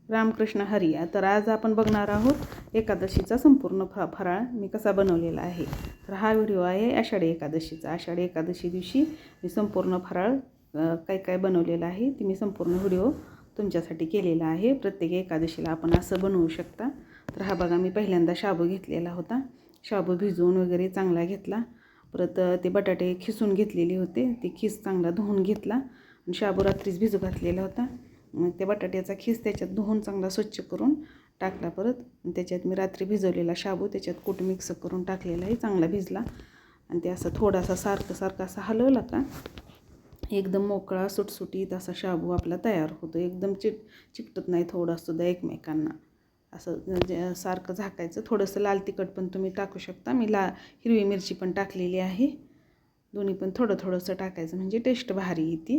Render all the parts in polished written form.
रामकृष्ण हरी. तर आज आपण बघणार आहोत एकादशीचा संपूर्ण फराळ मी कसा बनवलेला आहे. तर हा व्हिडिओ आहे आषाढी एकादशीचा. आषाढी एकादशी दिवशी मी संपूर्ण फराळ काय काय बनवलेला आहे ती मी संपूर्ण व्हिडिओ तुमच्यासाठी केलेला आहे. प्रत्येक एकादशीला आपण असं बनवू शकता. तर हा बघा, मी पहिल्यांदा शाबू घेतलेला होता. शाबू भिजवून वगैरे चांगला घेतला. परत ते बटाटे खिसून घेतलेले होते, ते खिस चांगला धुवून घेतला. आणि शाबू रात्रीच भिजू घातलेला होता. मग त्या बटाट्याचा खिस त्याच्यात धुवून चांगला स्वच्छ करून टाकला. परत त्याच्यात मी रात्री भिजवलेला शाबू त्याच्यात कूट मिक्स करून टाकलेला आहे. चांगला भिजला आणि ते असं थोडासा सारखं असं हलवला का एकदम मोकळा सुटसुटीत असा शाबू आपला तयार होतो. एकदम चिकटत नाही थोडासुद्धा एकमेकांना. असं सारखं झाकायचं. थोडंसं लाल तिखट पण तुम्ही टाकू शकता. मी हिरवी मिरची पण टाकलेली आहे. दोन्ही पण थोडंसं टाकायचं म्हणजे टेस्ट भारी येते.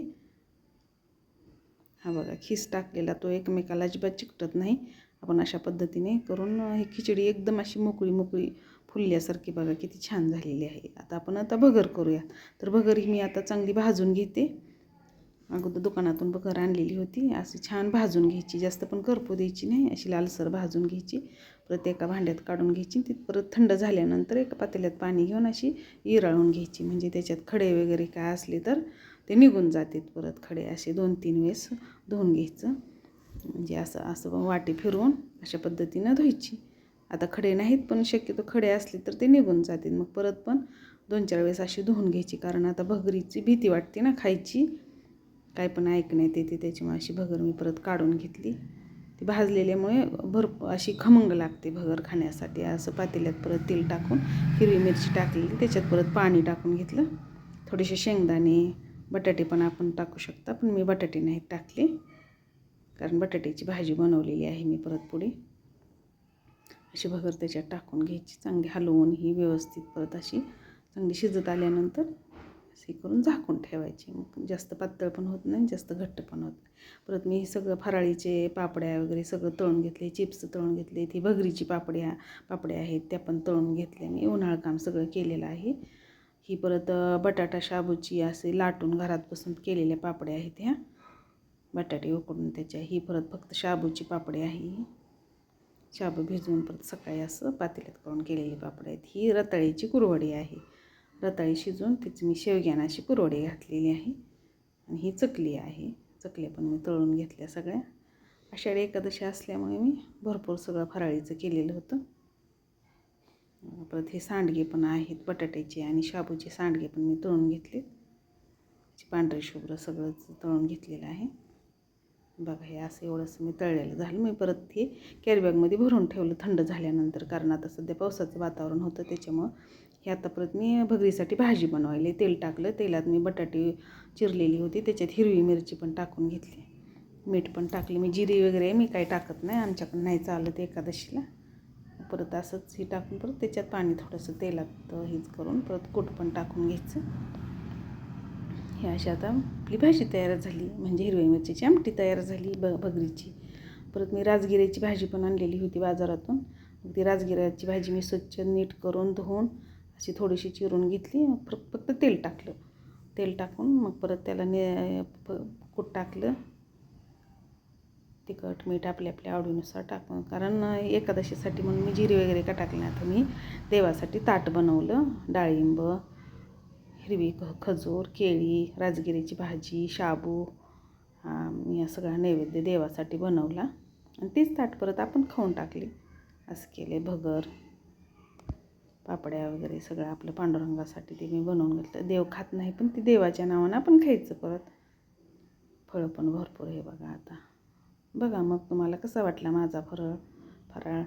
हा बघा, खिस टाकलेला तो एकमेकाला अजिबात चिकटत नाही. आपण अशा पद्धतीने करून ही खिचडी एकदम अशी मोकळी फुलल्यासारखी बघा किती छान झालेली आहे. आता भगर करूया. तर भगर ही मी आता चांगली भाजून घेते. अगोदर दुकानातून भगर आणलेली होती. अशी छान भाजून घ्यायची, जास्त पण करपू द्यायची नाही, अशी लालसर भाजून घ्यायची. परत एका भांड्यात काढून घ्यायची. ती परत थंड झाल्यानंतर एका पातेल्यात पाणी घेऊन अशी इराळून घ्यायची. म्हणजे त्याच्यात खडे वगैरे काय असले तर ते निघून जातात. परत खडे असे 2-3 वेळेस धुवून घ्यायचं. म्हणजे असं वाटी फिरवून अशा पद्धतीनं धुवायची. आता खडे नाहीत, पण शक्यतो खडे असले तर ते निघून जातात. मग परत पण 2-4 वेळेस अशी धुवून घ्यायची. कारण आता भगरीची भीती वाटते ना खायची, काय पण ऐकण्यात येते, त्याच्यामुळे अशी भगर मी परत काढून घेतली. ती भाजलेल्यामुळे भरपूर अशी खमंग लागते भगर खाण्यासाठी. असं पातेल्यात परत तेल टाकून हिरवी मिरची टाकलेली, त्याच्यात परत पाणी टाकून घेतलं. थोडेसे शेंगदाणे, बटाटे पण आपण टाकू शकता, पण मी बटाटे नाहीत टाकले कारण बटाट्याची भाजी बनवलेली आहे मी परत पुढे. अशी भगर त्याच्यात टाकून घ्यायची, चांगली हलवून ही व्यवस्थित परत अशी चांगली शिजत आल्यानंतर अशी करून झाकून ठेवायची. मग जास्त पातळ पण होत नाही, जास्त घट्ट पण होत नाही. परत मी सगळं फराळीचे पापड्या वगैरे सगळं तळून घेतले, चिप्स तळून घेतले. ती भगरीची पापड्या आहेत त्या पण तळून घेतल्या. मी उन्हाळ काम सगळं केलेलं आहे. ही परत बटाटा शाबूची असे लाटून घरात बसून केलेल्या पापड्या आहेत ह्या. बटाटे उकडून त्याच्या. ही परत फक्त शाबूची पापडी आहे. शाबू भिजवून परत सकाळी असं पातेल्यात करून केलेली पापडी आहेत. ही रताळीची कुरवडी आहे. रताळी शिजवून तिची मी शेवग्यानं अशी कुरवडी घातलेली आहे. आणि ही चकली आहे. चकल्या पण मी तळून घेतल्या सगळ्या. आषाढी एकादशी असल्यामुळे मी भरपूर सगळं फराळीचं केलेलं होतं. परत हे सांडगे पण आहेत, बटाट्याचे आणि शाबूचे सांडगे पण मी तळून घेतले. पांढरे शुभ्र सगळंच तळून घेतलेलं आहे. बघा, हे असं एवढंसं मी तळलेलं झालं. मी परत हे कॅरीबॅगमध्ये भरून ठेवलं थंड झाल्यानंतर, कारण आता सध्या पावसाचं वातावरण होतं त्याच्यामुळं. हे आता परत मी भगरीसाठी भाजी बनवायला तेल टाकलं. तेलात मी बटाटे चिरलेली होती, त्याच्यात हिरवी मिरची पण टाकून घेतली, मीठ पण टाकले. मी जिरी वगैरे मी काही टाकत नाही, आमच्याकडं नाही चालत एकादशीला. परत असंच हे टाकून परत त्याच्यात पाणी थोडंसं तेलात हेच करून परत कूट पण टाकून घ्यायचं. ही अशी आता आपली भाजी तयार झाली, म्हणजे हिरव्या मिरचीची आमटी तयार झाली भगरीची. परत मी राजगिऱ्याची भाजी पण आणलेली होती बाजारातून. ती राजगिऱ्याची भाजी मी स्वच्छ नीट करून धुवून अशी थोडीशी चिरून घेतली. फक्त तेल टाकलं. तेल टाकून मग परत त्याला कूट टाकलं. तिखट मीठ आपल्या आवडीनुसार टाकून, कारण एकादशीसाठी म्हणून मी जिरे वगैरे का टाकले. आता मी देवासाठी ताट बनवलं. डाळिंब, हिरवी खजूर, केळी, राजगिरीची भाजी, शाबू, मी या सगळा नैवेद्य देवासाठी बनवला. आणि तीच ताट परत आपण खाऊन टाकली. असं केले. भगर, पापड्या वगैरे सगळं आपलं पांडुरंगासाठी ते मी बनवून घेतलं. देव खात नाही, पण ती देवाच्या नावानं आपण खायचं. परत फळं पण भरपूर आहे बघा. आता बघा मग तुम्हाला कसा वाटला माझा फराळ.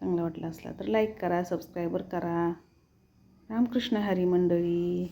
चांगला वाटला असला तर लाईक करा, सबस्क्राईबर करा. रामकृष्ण हरी मंडळी.